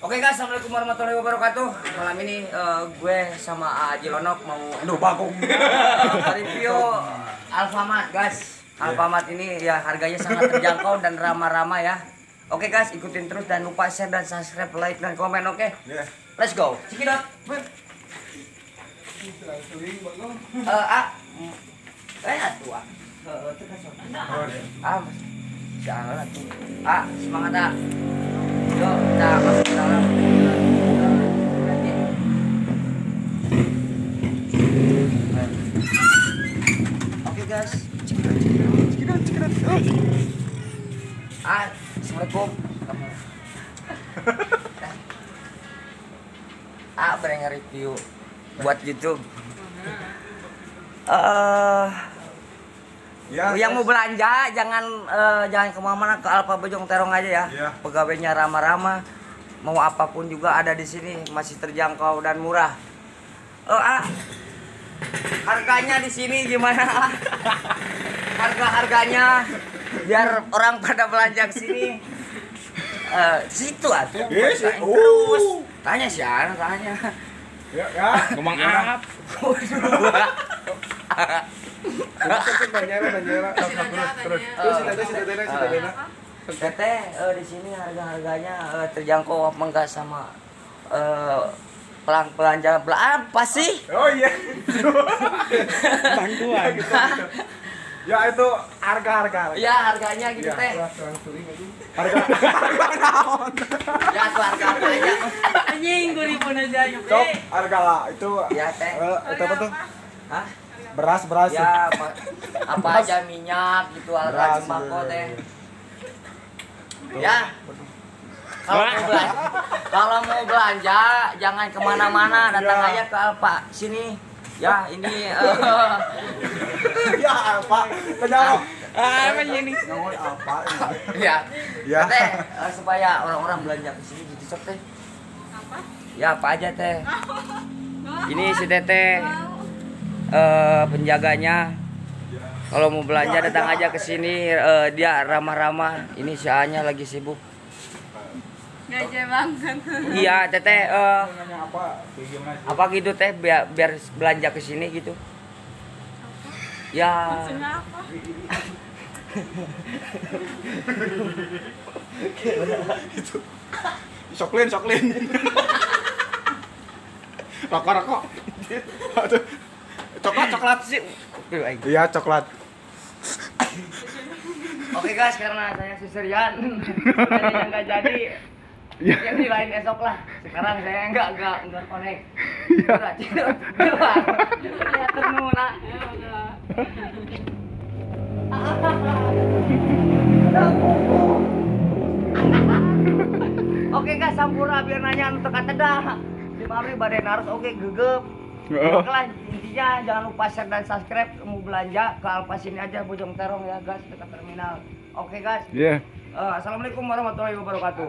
Oke guys, assalamualaikum warahmatullahi wabarakatuh. Malam ini gue sama Aji Lonok mau bagong review Alfamart guys. Alfamart ini ya harganya sangat terjangkau dan ramah-ramah ya. Oke guys, ikutin terus dan lupa share dan subscribe, like dan komen. Oke, let's go. Cikidot. Semangat ah. Yuk, kita masuk ke dalam. Oke guys. Cikidot. Assalamualaikum. Bereng review buat YouTube. Yang mau belanja jangan kemana-mana, ke Alfa Bojong Terong aja ya. Pegawainya ramah-ramah, mau apapun juga ada di sini, masih terjangkau dan murah. Harganya di sini gimana? Harganya biar orang pada belanja ke sini. Situ atuh. Terus tanya sih, tanya. Ngomong apa? Teteh di sini harganya terjangkau apa enggak sama pelanja apa sih? Oh iya. Bantuan. Ya itu harga. Ya harganya gitu teh. Harga naon? Ya tuh harga aja. Anjing gue dipun aja yuk. Cok, harga itu. Ya teh. Itu apa tuh? Hah? Beras. Ya apa aja minyak gitu, harga sembako teh. Ya. Kalau mau belanja jangan kemana-mana, datang aja ke Alfa sini. Ya ini Ya apa? Tanya Apa ini? ngomong apa? ya. Ya. Teh supaya orang-orang belanja ke sini gitu sok teh. Apa? Ya apa aja teh. Ini si Teteh penjaganya. Kalau mau belanja datang aja ke sini, dia ramah-ramah. Ini si A-nya lagi sibuk. Gajah banget. Iya, Teteh Nanya apa? Gimana sih? apa gitu teh biar belanja ke sini gitu. Ya. Maksudnya apa? Itu. Soklin. Rokok. Aduh. Coklat sih. Iya, coklat. Oke guys, karena saya siserian yang nggak jadi, yang di lain esok lah. Sekarang saya nggak connect. Udah cidot keluar. Ya ternuna. Oke guys, sampurna biar nanya untuk kata dah. Di pabrik badan harus oke gegep. Oke lah, intinya jangan lupa share dan subscribe. Mau belanja ke Alfa sini aja, Bojong Terong ya guys, dekat terminal. Oke guys. Iya. Assalamualaikum warahmatullahi wabarakatuh.